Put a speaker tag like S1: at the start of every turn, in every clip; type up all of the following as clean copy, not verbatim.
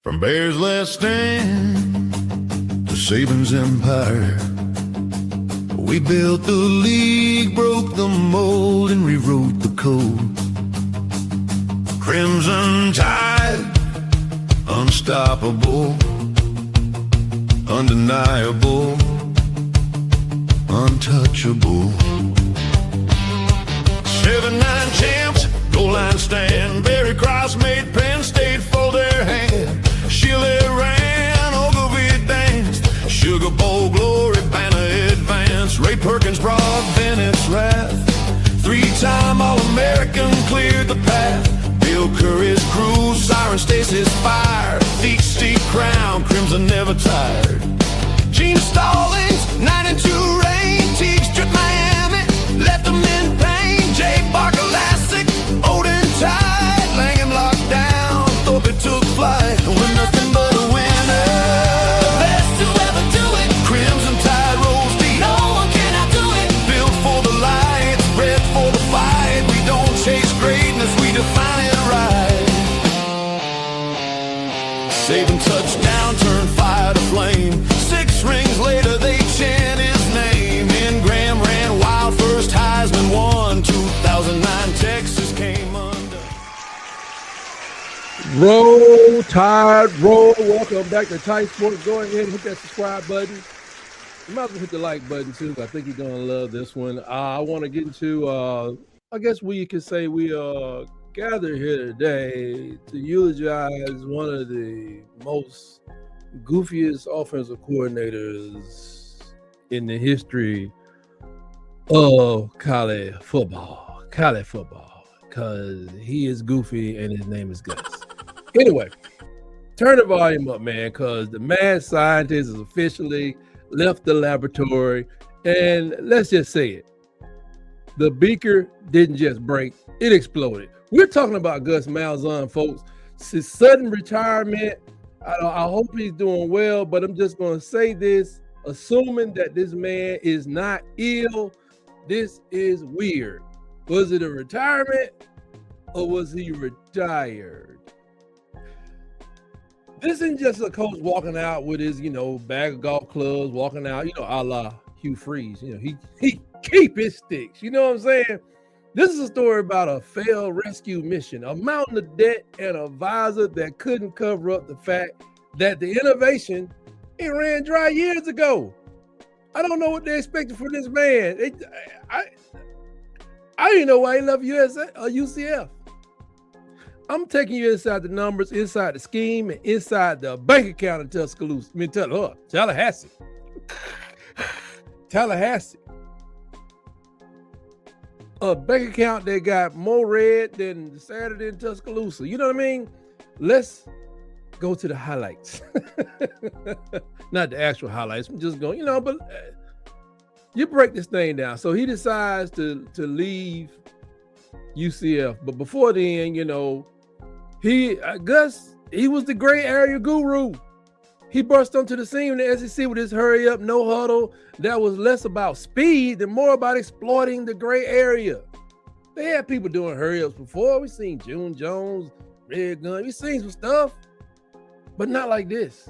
S1: From Bears Last Stand to Saban's empire, we built the league, broke the mold, and rewrote the code. Crimson Tide, unstoppable, undeniable, untouchable. 7-9 champs, goal line stand. Barry Cross made Penn State fold their hand. Chile ran, Ogilvie danced. Sugar Bowl glory, banner advance. Ray Perkins brought Bennett's wrath. 3-time All-American cleared the path. Bill Curry's crew, Siren Stacy's fire. Deep steep crown, Crimson never tired. Gene Stallings, 9-2 reign. Teague stripped Miami, left them in pain. Jay Barker Lassick, Odin Tide. Langham locked down, Thorpe took flight. We're nothing but a winner. The best to ever do it. Crimson Tide rolls deep. No one can outdo it. Built for the lights, bred for the fight. We don't chase greatness, we define it right. Saban touchdown, turn fire to flame. 6 rings later, they chant his name. And Graham ran wild, first Heisman won. 2009, Texas came undone.
S2: Roll, Tide, roll. Welcome back to TightSports. Go ahead and hit that subscribe button. You might as well hit the like button too. I think you're going to love this one. I want to get into, I guess we could say we gathered here today to eulogize one of the most goofiest offensive coordinators in the history of college football, because he is goofy and his name is Gus. Anyway, turn the volume up, man, because the mad scientist has officially left the laboratory, and let's just say it. The beaker didn't just break, it exploded. We're talking about Gus Malzahn, folks. His sudden retirement, I hope he's doing well, but I'm just going to say this, assuming that this man is not ill, this is weird. Was it a retirement or was he retired? This isn't just a coach walking out with his, bag of golf clubs, walking out, a la Hugh Freeze. He keep his sticks. You know what I'm saying? This is a story about a failed rescue mission, a mountain of debt and a visor that couldn't cover up the fact that the innovation, it ran dry years ago. I don't know what they expected from this man. I didn't know why he left UCF. I'm taking you inside the numbers, inside the scheme, and inside the bank account in Tallahassee. Tallahassee. A bank account that got more red than Saturday in Tuscaloosa. You know what I mean? Let's go to the highlights. Not the actual highlights. I'm just going, but you break this thing down. So he decides to leave UCF. But before then, Gus, he was the gray area guru. He burst onto the scene in the SEC with his hurry up, no huddle. That was less about speed and more about exploiting the gray area. They had people doing hurry ups before. We've seen June Jones, Red Gun. We've seen some stuff, but not like this.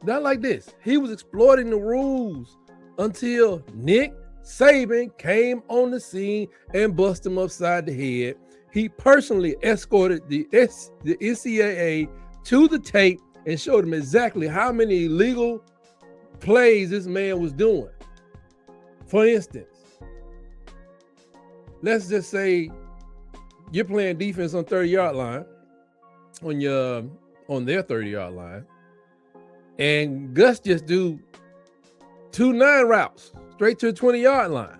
S2: Not like this. He was exploiting the rules until Nick Saban came on the scene and busted him upside the head. He personally escorted the NCAA to the tape and showed him exactly how many illegal plays this man was doing. For instance, let's just say you're playing defense on 30-yard line, on their 30-yard line, and Gus just do 2 9 routes straight to the 20-yard line.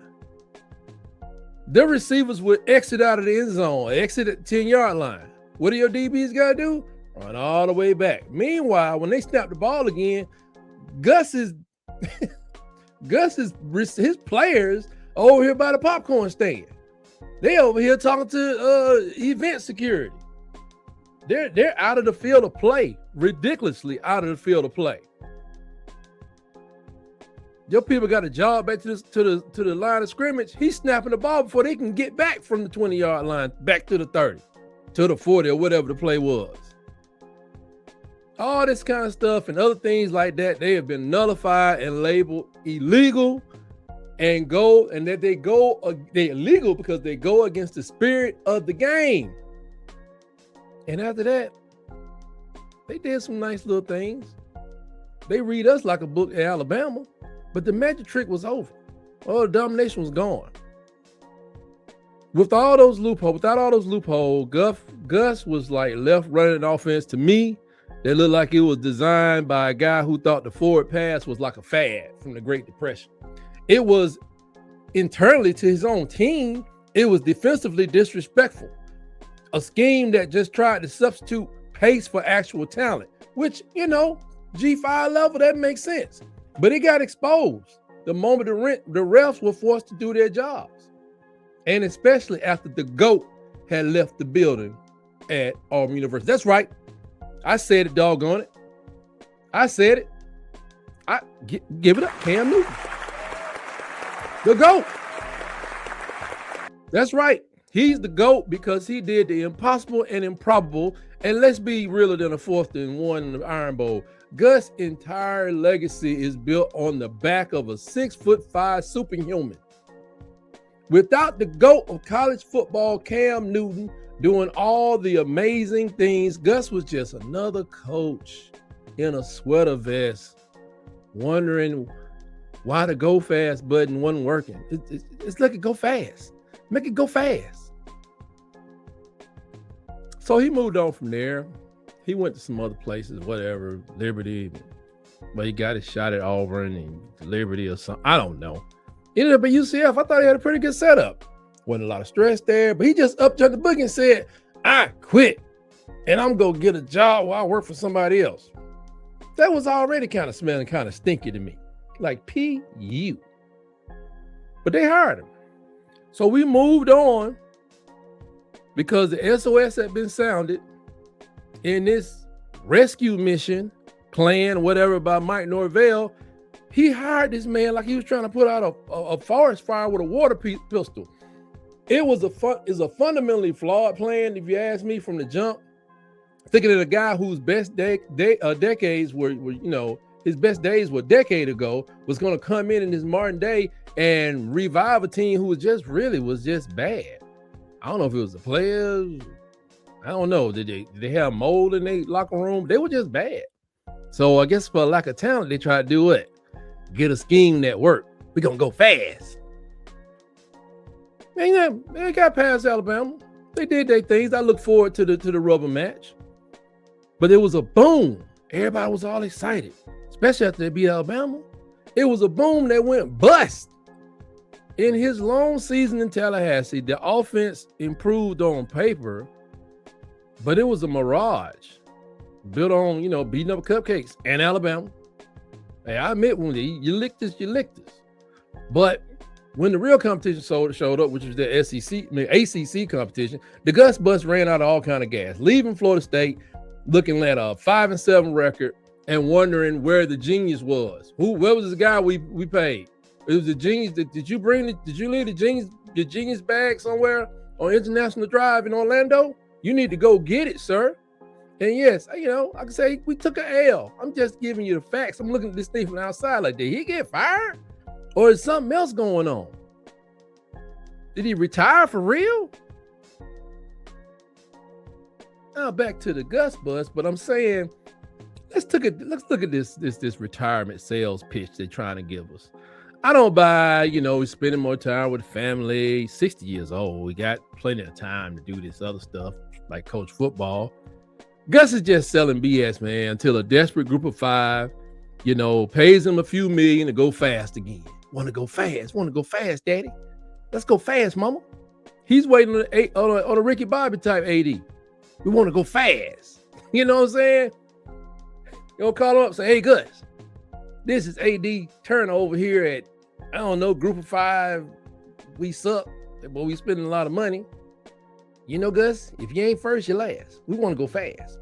S2: The receivers would exit out of the end zone, exit at the 10-yard line. What do your DBs got to do? Run all the way back. Meanwhile, when they snap the ball again, his players are over here by the popcorn stand. They over here talking to event security. They're out of the field of play, ridiculously out of the field of play. Your people got a job back to the line of scrimmage. He's snapping the ball before they can get back from the 20-yard line back to the 30, to the 40, or whatever the play was. all this kind of stuff and other things like that, they have been nullified and labeled illegal, and they're illegal because they go against the spirit of the game. And after that, they did some nice little things. They read us like a book at Alabama, but the magic trick was over. All the domination was gone. Without all those loopholes, Gus was like left running offense. To me, that looked like it was designed by a guy who thought the forward pass was like a fad from the Great Depression. It was internally to his own team, it was defensively disrespectful. A scheme that just tried to substitute pace for actual talent, which, G5 level, that makes sense. But it got exposed the moment the refs were forced to do their jobs. And especially after the GOAT had left the building at Auburn University. That's right. I said it, doggone it. I said it. Give it up, Cam Newton. The GOAT. That's right. He's the GOAT because he did the impossible and improbable. And let's be realer than a 4th and 1 in the Iron Bowl. Gus' entire legacy is built on the back of a 6'5" superhuman. Without the GOAT of college football, Cam Newton, doing all the amazing things, Gus was just another coach in a sweater vest, wondering why the go fast button wasn't working. It's like it go fast. Make it go fast. So he moved on from there. He went to some other places, whatever, Liberty, but he got his shot at Auburn and Liberty or something. I don't know. Ended up at UCF. I thought he had a pretty good setup. Wasn't a lot of stress there, but he just upjumped the boogie and said, I quit and I'm going to get a job while I work for somebody else. That was already kind of smelling kind of stinky to me. Like PU. But they hired him. So we moved on because the SOS had been sounded in this rescue mission plan, whatever, by Mike Norvell. He hired this man like he was trying to put out a forest fire with a water pistol. It was a fundamentally flawed plan, if you ask me, from the jump. Thinking of a guy whose best decades were his best days were a decade ago, was going to come in this modern day and revive a team who was just bad. I don't know if it was the players. I don't know. Did they have mold in their locker room? They were just bad. So I guess for lack of talent, they tried to do it. Get a scheme that worked. We're going to go fast. And they got past Alabama. They did their things. I look forward to the rubber match. But it was a boom. Everybody was all excited, especially after they beat Alabama. It was a boom that went bust. In his long season in Tallahassee, the offense improved on paper, but it was a mirage built on, beating up cupcakes and Alabama. Hey, I admit, when you licked us, you licked us. But when the real competition showed up, which was the ACC competition, the Gus Bus ran out of all kind of gas, leaving Florida State, looking at a 5-7 record and wondering where the genius was. Where was the guy we paid? It was the genius. Did you leave the genius bag somewhere on International Drive in Orlando? You need to go get it, sir. And yes, I can say we took an L. I'm just giving you the facts. I'm looking at this thing from the outside like, did he get fired? Or is something else going on? Did he retire for real? Now back to the Gus Bus, but I'm saying, let's look at this retirement sales pitch they're trying to give us. I don't buy, he's spending more time with family, 60 years old. We got plenty of time to do this other stuff like coach football. Gus is just selling BS, man, until a desperate group of 5, pays him a few million to go fast again. Want to go fast, daddy. Let's go fast, mama. He's waiting on a Ricky Bobby type AD. We want to go fast. You know what I'm saying? You'll call him up and say, hey, Gus, this is AD Turner over here at, group of 5. We suck, but we spending a lot of money. Gus, if you ain't first, you're last. We want to go fast.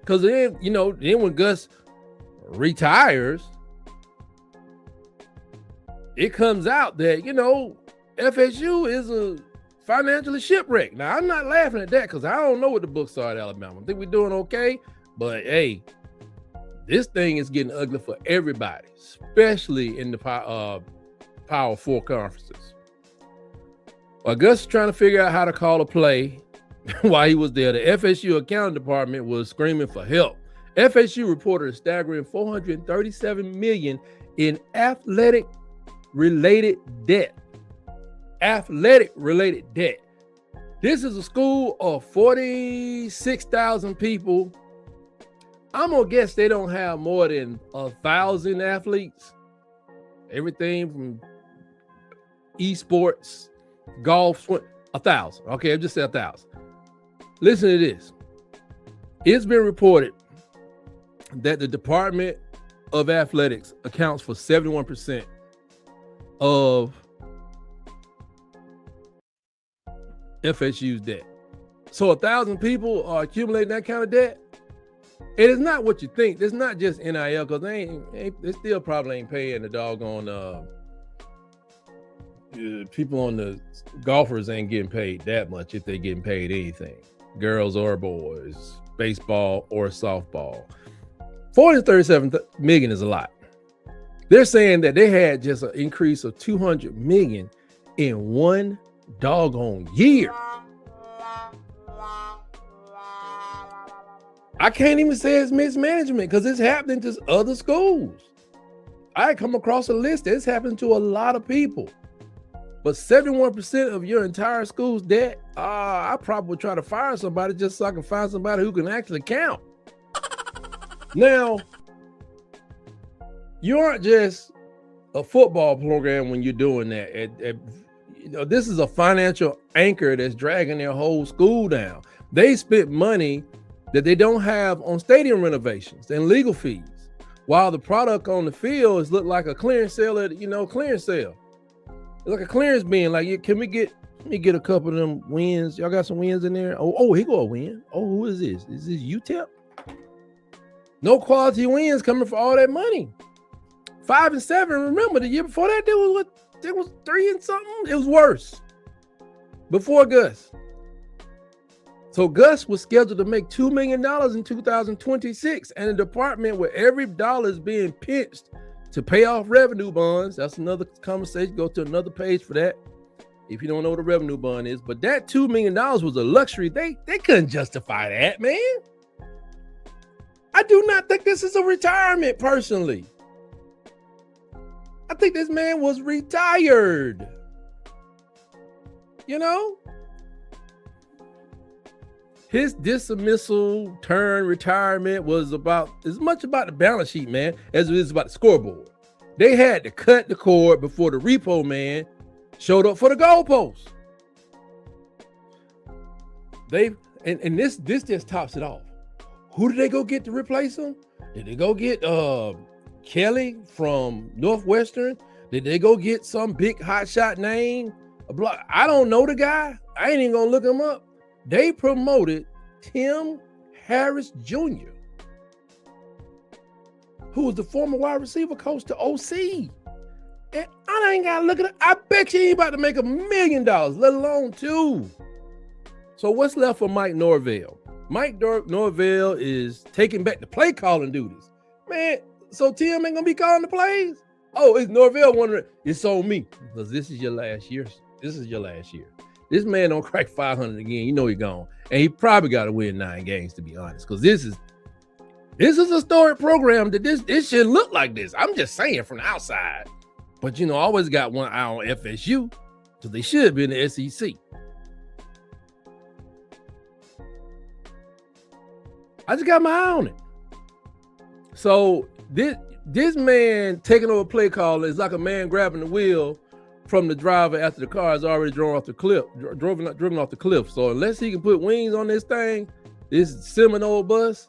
S2: Because then when Gus retires, it comes out that, FSU is a financially shipwrecked. Now, I'm not laughing at that because I don't know what the books are at Alabama. I think we're doing okay, but hey, this thing is getting ugly for everybody, especially in the Power 4 conferences. While Gus is trying to figure out how to call a play while he was there, the FSU accounting department was screaming for help. FSU reported a staggering $437 million in athletic-related debt. Athletic-related debt. This is a school of 46,000 people. I'm gonna guess they don't have more than 1,000 athletes. Everything from esports, golf, 1,000. Okay, I just said 1,000. Listen to this. It's been reported that the Department of Athletics accounts for 71% of FSU's debt. So 1,000 people are accumulating that kind of debt. It is not what you think. It's not just NIL, because they still probably ain't paying the doggone people on the golfers ain't getting paid that much if they're getting paid anything. Girls or boys, baseball or softball. 437 million is a lot. They're saying that they had just an increase of 200 million in one doggone year. I can't even say it's mismanagement because it's happening to other schools. I come across a list that's happened to a lot of people. But 71% of your entire school's debt, I probably would try to fire somebody just so I can find somebody who can actually count. Now, you aren't just a football program when you're doing that. This is a financial anchor that's dragging their whole school down. They spent money that they don't have on stadium renovations and legal fees, while the product on the field is look like a clearance sale clearance sale. It's like a clearance bin. Like, let me get a couple of them wins. Y'all got some wins in there? Oh, here go a win. Oh, who is this? Is this UTEP? No quality wins coming for all that money. 5 and 7. Remember the year before that, there was 3 and something. It was worse before Gus. So Gus was scheduled to make $2 million in 2026, and a department where every dollar is being pinched to pay off revenue bonds. That's another conversation. Go to another page for that if you don't know what a revenue bond is. But that $2 million was a luxury. They couldn't justify that, man. I do not think this is a retirement, personally. I think this man was retired. His dismissal turn retirement was about as much about the balance sheet, man, as it is about the scoreboard. They had to cut the cord before the repo man showed up for the goalpost. This just tops it off. Who did they go get to replace him? Did they go get Kelly from Northwestern? Did they go get some big hotshot name? I don't know the guy. I ain't even gonna look him up. They promoted Tim Harris Jr., who was the former wide receiver coach to OC. And I ain't gotta look at it. I bet you ain't about to make $1 million, let alone 2. So what's left for Mike Norvell? Mike Norvell is taking back the play calling duties. Man, so Tim ain't gonna be calling the plays? Oh, it's Norvell wondering, it's on me, because this is your last year. This is your last year. This man don't crack 500 again, you know he's gone. And he probably got to win 9 games, to be honest, because this is a historic program that this should look like this. I'm just saying from the outside. But, I always got one eye on FSU, so they should be in the SEC. I just got my eye on it. So this man taking over play call is like a man grabbing the wheel from the driver after the car is already driven off the cliff. So unless he can put wings on this thing, this Seminole bus,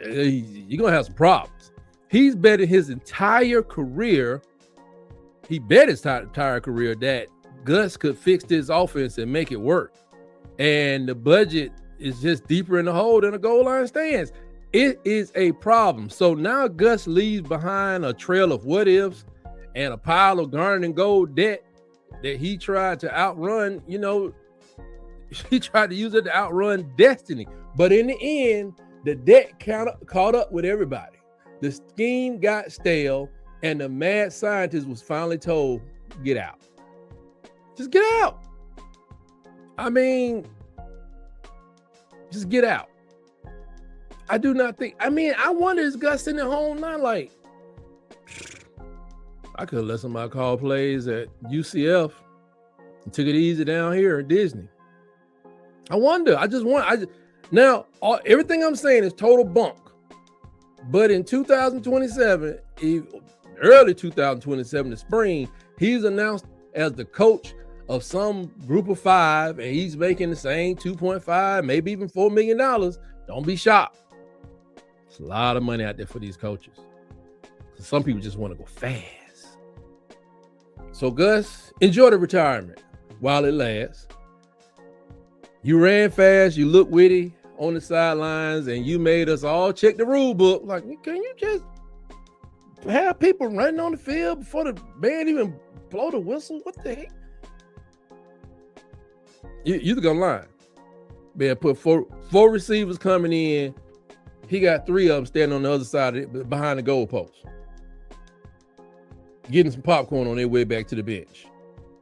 S2: you're gonna have some problems. He's betting his entire career. He bet his entire career that Gus could fix this offense and make it work. And the budget is just deeper in the hole than a goal line stands. It is a problem. So now Gus leaves behind a trail of what ifs and a pile of garnet and gold debt that he tried to outrun, he tried to use it to outrun destiny. But in the end, the debt caught up with everybody. The scheme got stale, and the mad scientist was finally told, get out. Just get out. I mean, just get out. I do not think, I wonder is Gus sitting at home now like, I could have let somebody call plays at UCF and took it easy down here at Disney. I wonder. Now, everything I'm saying is total bunk. But in 2027, early 2027, the spring, he's announced as the coach of some group of 5, and he's making the same 2.5, maybe even $4 million. Don't be shocked. It's a lot of money out there for these coaches. Some people just want to go fast. So, Gus, enjoy the retirement while it lasts. You ran fast, you look witty on the sidelines, and you made us all check the rule book. Like, can you just have people running on the field before the band even blow the whistle? What the heck? You're gonna lie. Man, put four receivers coming in. He got 3 of them standing on the other side of it, behind the goalpost, getting some popcorn on their way back to the bench.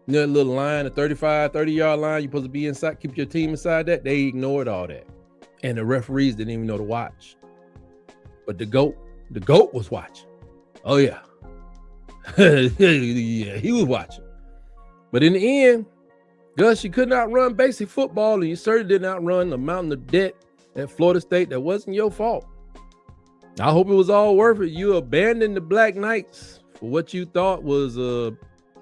S2: You know, that little line, the 30-yard line, you're supposed to be inside, keep your team inside that. They ignored all that. And the referees didn't even know to watch. But the GOAT was watching. Oh, yeah. Yeah, he was watching. But in the end, Gus, you could not run basic football, and you certainly did not run the mountain of debt at Florida State. That wasn't your fault. I hope it was all worth it. You abandoned the Black Knights for what you thought was,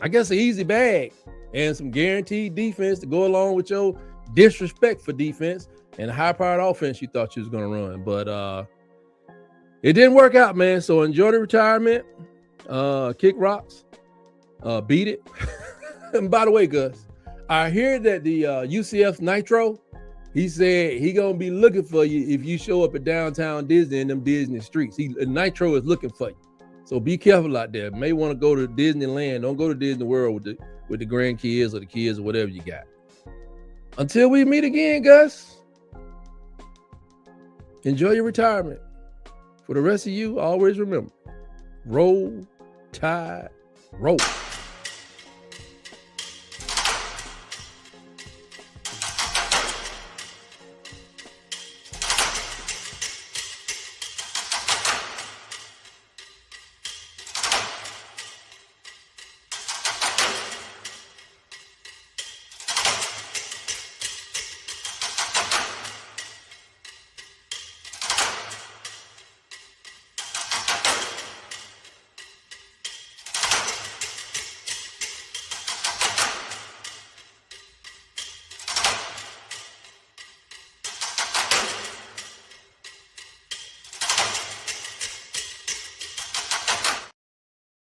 S2: I guess, an easy bag and some guaranteed defense to go along with your disrespect for defense and a high-powered offense you thought you was going to run. But it didn't work out, man. So enjoy the retirement. Kick rocks. Beat it. And by the way, Gus, I hear that the UCF Nitro, he said he going to be looking for you if you show up at downtown Disney in them Disney streets. Nitro is looking for you. So be careful out there. May want to go to Disneyland. Don't go to Disney World with the grandkids or the kids or whatever you got. Until we meet again, Gus, enjoy your retirement. For the rest of you, always remember, roll, tide, roll.